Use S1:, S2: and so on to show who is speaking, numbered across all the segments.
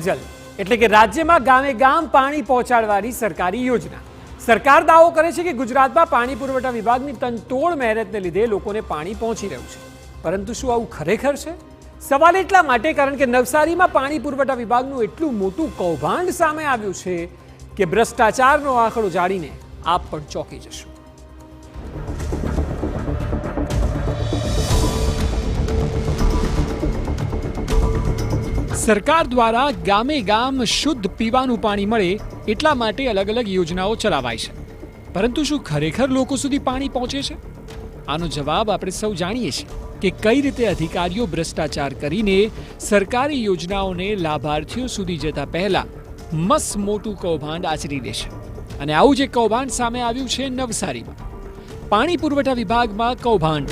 S1: જલ એટલે કે રાજ્યમાં ગામે ગામ પાણી પહોંચાડવાની સરકારી યોજના। સરકાર દાવો કરે છે કે ગુજરાતમાં પાણી પુરવઠા વિભાગની તનતોડ મહેનતને લીધે લોકોને પાણી પહોંચી રહ્યું છે, પરંતુ શું આવું ખરેખર છે? સવાલ એટલા માટે કારણ કે નવસારીમાં પાણી પુરવઠા વિભાગનું એટલું મોટું કૌભાંડ સામે આવ્યું છે કે ભ્રષ્ટાચારનો આંકડો જાણીને આપ પણ ચોંકી જશો। સરકાર દ્વારા ગામે ગામ શુદ્ધ પીવાનું પાણી મળે એટલા માટે અલગ અલગ યોજનાઓ ચલાવાય છે, પરંતુ શું ખરેખર લોકો સુધી પાણી પહોંચે છે? આનો જવાબ આપણે સૌ જાણીએ છીએ કે કઈ રીતે અધિકારીઓ ભ્રષ્ટાચાર કરીને સરકારી યોજનાઓને લાભાર્થીઓ સુધી જતા પહેલા મસ્ત મોટું કૌભાંડ આચરી લે છે। અને આવું જ એક કૌભાંડ સામે આવ્યું છે નવસારીમાં। પાણી પુરવઠા વિભાગમાં કૌભાંડ।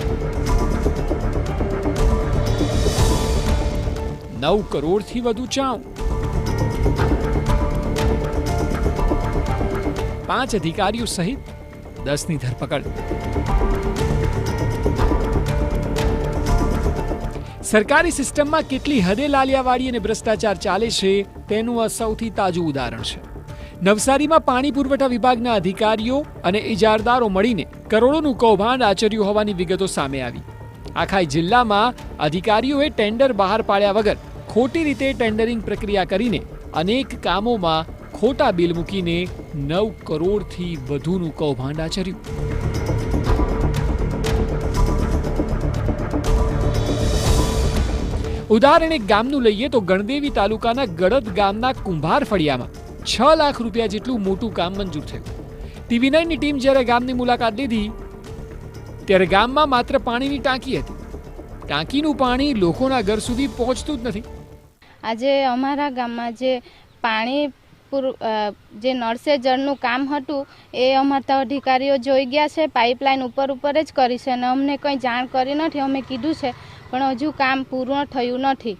S1: 9 કરોડથી વધુ ચાઉં, 5 અધિકારીઓ સહિત 10ની ધરપકડ। સરકારી સિસ્ટમમાં કેટલી હદે લાલિયાવાડી અને ભ્રષ્ટાચાર ચાલે છે તેનું આ સૌથી તાજું ઉદાહરણ છે। નવસારીમાં પાણી પુરવઠા વિભાગના અધિકારીઓ અને ઇજારદારો મળીને કરોડોનું કૌભાંડ આચર્યું હોવાની વિગતો સામે આવી। આખા જિલ્લામાં અધિકારીઓએ ટેન્ડર બહાર પાડ્યા વગર ખોટી રીતે ટેન્ડરિંગ પ્રક્રિયા કરીને અનેક કામોમાં ખોટા બિલ મૂકીને 9 કરોડથી વધુનું કૌભાંડ આચર્યું। ઉદાહરણ એક ગામનું લઈએ તો ગણદેવી તાલુકાના ગળદ ગામના કુંભાર ફળિયામાં 6 લાખ રૂપિયા જેટલું મોટું કામ મંજૂર થયું। TV9ની ટીમ જ્યારે ગામની મુલાકાત લીધી ત્યારે ગામમાં માત્ર પાણીની ટાંકી હતી। ટાંકીનું પાણી લોકોના ઘર સુધી પહોંચતું જ નથી।
S2: આજે અમારા ગામમાં જે પાણી જે નળ સે જળનું કામ હતું એ અમારા અધિકારીઓ જોઈ ગયા છે, પાઇપલાઇન ઉપર જ કરી છે અને અમને કંઈ જાણ કરી નથી। અમે કીધું છે પણ હજુ કામ પૂર્ણ થયું નથી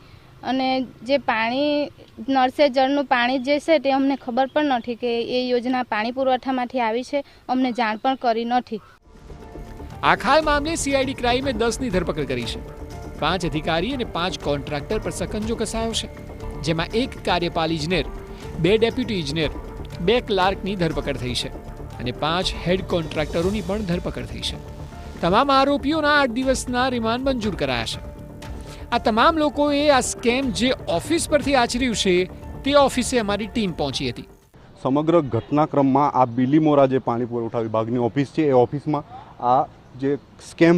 S2: અને જે પાણી નળ સે જળનું પાણી જે છે તે અમને ખબર પણ નથી કે એ યોજના પાણી પુરવઠામાંથી આવી છે, અમને જાણ પણ કરી નથી।
S1: આખા મામલે CID ક્રાઇમે 10ની ધરપકડ કરી છે। 5 અધિકારી અને 5 કોન્ટ્રાક્ટર પર સકંજો કસાયો છે, જેમાં 1 કાર્યપાલ ઇજનેર, 2 ડેપ્યુટી ઇજનેર, 2 ક્લાર્કની ધરપકડ થઈ છે અને 5 હેડ કોન્ટ્રાક્ટરોની પણ ધરપકડ થઈ છે। તમામ આરોપીઓના 8 દિવસના રિમાન્ડ મંજૂર કરાયા છે। આ તમામ લોકોએ આ સ્કેમ જે ઓફિસ પરથી આચર્યું છે તે ઓફિસે અમારી ટીમ પહોંચી હતી।
S3: સમગ્ર ઘટનાક્રમમાં આ બિલીમોરા જે પાણી પુરવઠા વિભાગની ઓફિસ છે એ ઓફિસમાં આ જે સ્કેમ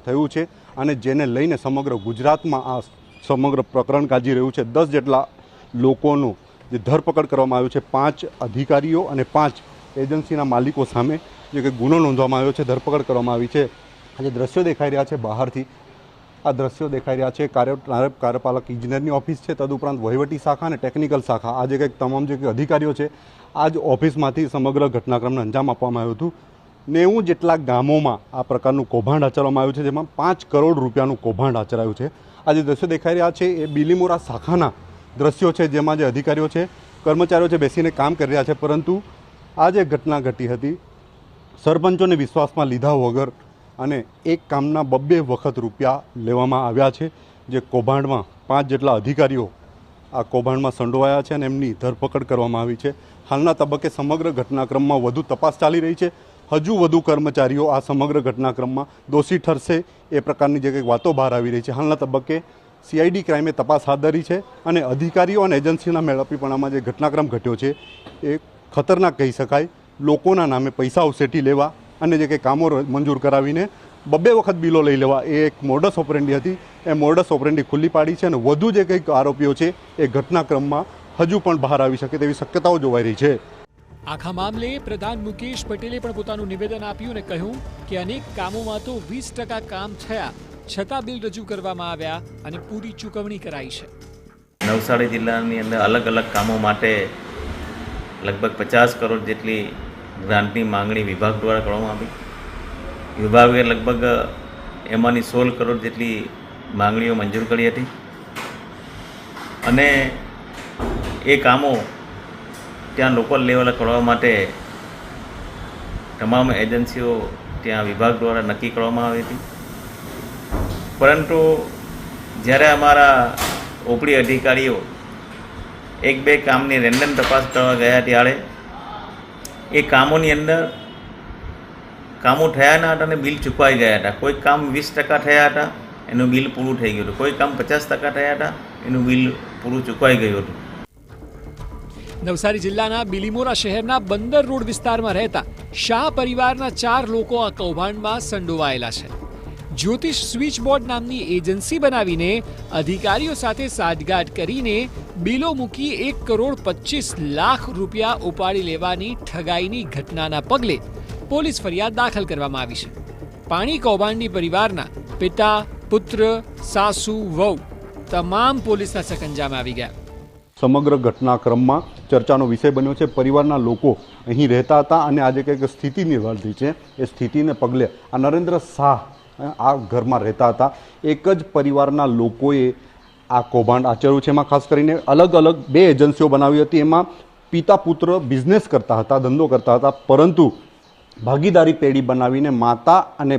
S3: થયું છે અને જેને લઈને સમગ્ર ગુજરાતમાં આ સમગ્ર પ્રકરણ ગાજી રહ્યું છે। 10 જેટલા લોકોનું જે ધરપકડ કરવામાં આવ્યું છે, 5 અધિકારીઓ અને 5 એજન્સીના માલિકો સામે જે કે ગુનો નોંધવામાં આવ્યો છે, ધરપકડ કરવામાં આવી છે। આ જે દ્રશ્યો દેખાઈ રહ્યા છે બહારથી, આ દ્રશ્યો દેખાઈ રહ્યા છે કાર્યપાલક ઇજનેરની ઓફિસ છે, તદુપરાંત વહીવટી શાખા અને ટેકનિકલ શાખા, આ જે કંઈક તમામ જે અધિકારીઓ છે આ જ ઓફિસમાંથી સમગ્ર ઘટનાક્રમને અંજામ આપવામાં આવ્યું હતું। 90 જેટલા ગામોમાં આ પ્રકારનું કૌભાંડ આચરવામાં આવ્યું છે, જેમાં 5 કરોડ રૂપિયાનું કૌભાંડ આચરાયું છે। આ જે દ્રશ્યો દેખાઈ રહ્યા છે એ બિલીમોરા શાખાના દ્રશ્યો છે, જેમાં જે અધિકારીઓ છે, કર્મચારીઓ છે, બેસીને કામ કરી રહ્યા છે, પરંતુ આ જે ઘટના ઘટી હતી સરપંચોને વિશ્વાસમાં લીધા વગર અને એક કામના 2 વખત રૂપિયા લેવામાં આવ્યા છે। જે કૌભાંડમાં 5 જેટલા અધિકારીઓ આ કૌભાંડમાં સંડોવાયા છે અને એમની ધરપકડ કરવામાં આવી છે। હાલના તબક્કે સમગ્ર ઘટનાક્રમમાં વધુ તપાસ ચાલી રહી છે। હજુ વધુ કર્મચારીઓ આ સમગ્ર ઘટનાક્રમમાં દોષી ઠરશે એ પ્રકારની જે કંઈક વાતો બહાર આવી રહી છે। હાલના તબક્કે CID ક્રાઇમે તપાસ હાથ ધરી છે અને અધિકારીઓ અને એજન્સીના મેળાપીપણામાં જે ઘટનાક્રમ ઘટ્યો છે એ ખતરનાક કહી શકાય। લોકોના નામે પૈસા ઉસેટી લેવા અને જે કંઈ કામો મંજૂર કરાવીને 2 વખત બિલો લઈ લેવા એ એક મોડસ ઓપરેન્ડી હતી। એ મોડસ ઓપરેન્ડી ખુલ્લી પાડી છે અને વધુ જે કંઈક આરોપીઓ છે એ ઘટનાક્રમમાં હજુ પણ બહાર આવી શકે તેવી શક્યતાઓ જોવાઈ રહી છે।
S1: આખા મામલે પ્રધાન મુકેશ પટેલે પણ પોતાનું નિવેદન આપ્યું અને કહ્યું કે અનેક કામોમાં તો 20% કામ થયા છતાં બિલ રજૂ કરવામાં આવ્યા અને પૂરી ચૂકવણી કરાઈ છે।
S4: નવસારી જિલ્લાની અંદર અલગ અલગ કામો માટે લગભગ 50 કરોડ જેટલી ગ્રાન્ટની માંગણી વિભાગ દ્વારા કરવામાં આવી। વિભાગે લગભગ એમાંની 16 કરોડ જેટલી માંગણીઓ મંજૂર કરી હતી અને એ કામો ત્યાં લોકલ લેવલે કરવા માટે તમામ એજન્સીઓ ત્યાં વિભાગ દ્વારા નક્કી કરવામાં આવી હતી। પરંતુ જ્યારે અમારા ઉપરી અધિકારીઓ એક બે કામની રેન્ડમ તપાસ કરવા ગયા ત્યારે એ કામોની અંદર કામો થયા ના હતા અને બિલ ચૂકવાઈ ગયા હતા. કોઈ કામ 20% થયા હતા, એનું બિલ પૂરું થઈ ગયું હતું. કોઈ કામ 50% થયા હતા, એનું બિલ પૂરું ચૂકવાઈ ગયું હતું.
S1: નવસારી જિલ્લાના બિલીમોરા શહેરના બંદર રોડ વિસ્તારમાં રહેતા શાહ પરિવારના 4 લોકો આ કૌભાંડમાં સંડોવાયેલા છે. જ્યોતિષ સ્વિચબોર્ડ નામની એજન્સી બનાવીને અધિકારીઓ સાથે સાઠગાંઠ કરીને બિલો મૂકી 1,25,00,000 રૂપિયા ઉપાડી લેવાની ઠગાઈની ઘટનાના પગલે પોલીસ ફરિયાદ દાખલ કરવામાં આવી છે. પાણી કૌભાંડી પરિવારના પિતા, પુત્ર, સાસુ, વહુ તમામ પોલીસના સકંજામાં આવી ગયા.
S3: સમગ્ર ઘટનાક્રમમાં ચર્ચાનો વિષય બન્યો છે. પરિવારના લોકો અહીં રહેતા હતા અને આજે કંઈક સ્થિતિ નિર્માણ છે. એ સ્થિતિને પગલે આ નરેન્દ્ર શાહ આ ઘરમાં રહેતા હતા. એક જ પરિવારના લોકોએ આ કૌભાંડ આચર્યું છે. એમાં ખાસ કરીને અલગ અલગ 2 એજન્સીઓ બનાવી હતી. એમાં પિતા પુત્ર બિઝનેસ કરતા હતા, ધંધો કરતા હતા, પરંતુ ભાગીદારી પેઢી બનાવીને માતા અને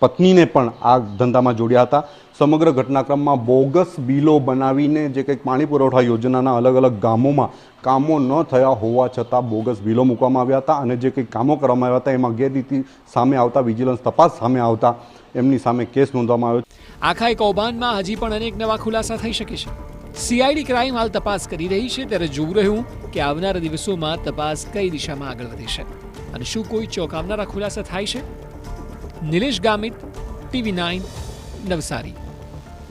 S3: પત્નીને પણ આ ધંધામાં જોડ્યા હતા. સમગ્ર ઘટનાક્રમમાં બોગસ બિલો બનાવીને જે કંઈક પાણી પુરવઠા યોજનાના અલગ અલગ ગામોમાં કામો ન થયા હોવા છતાં બોગસ બિલો મૂકવામાં આવ્યા હતા અને જે કંઈક કામો કરવામાં આવ્યા હતા એમાં ગેરરીતિ સામે આવતા, વિજિલન્સ તપાસ સામે આવતા એમની સામે કેસ નોંધવામાં આવ્યો.
S1: આખા કૌભાંડમાં હજી પણ અનેક નવા ખુલાસા થઈ શકે છે. સીઆઈડી ક્રાઇમ હાલ તપાસ કરી રહી છે, ત્યારે જોવું રહ્યું કે આવનારા દિવસોમાં તપાસ કઈ દિશામાં આગળ વધે છે અને શું કોઈ ચોંકાવનારા ખુલાસા થાય છે. નિલેશ ગામિત, TV9, નવસારી.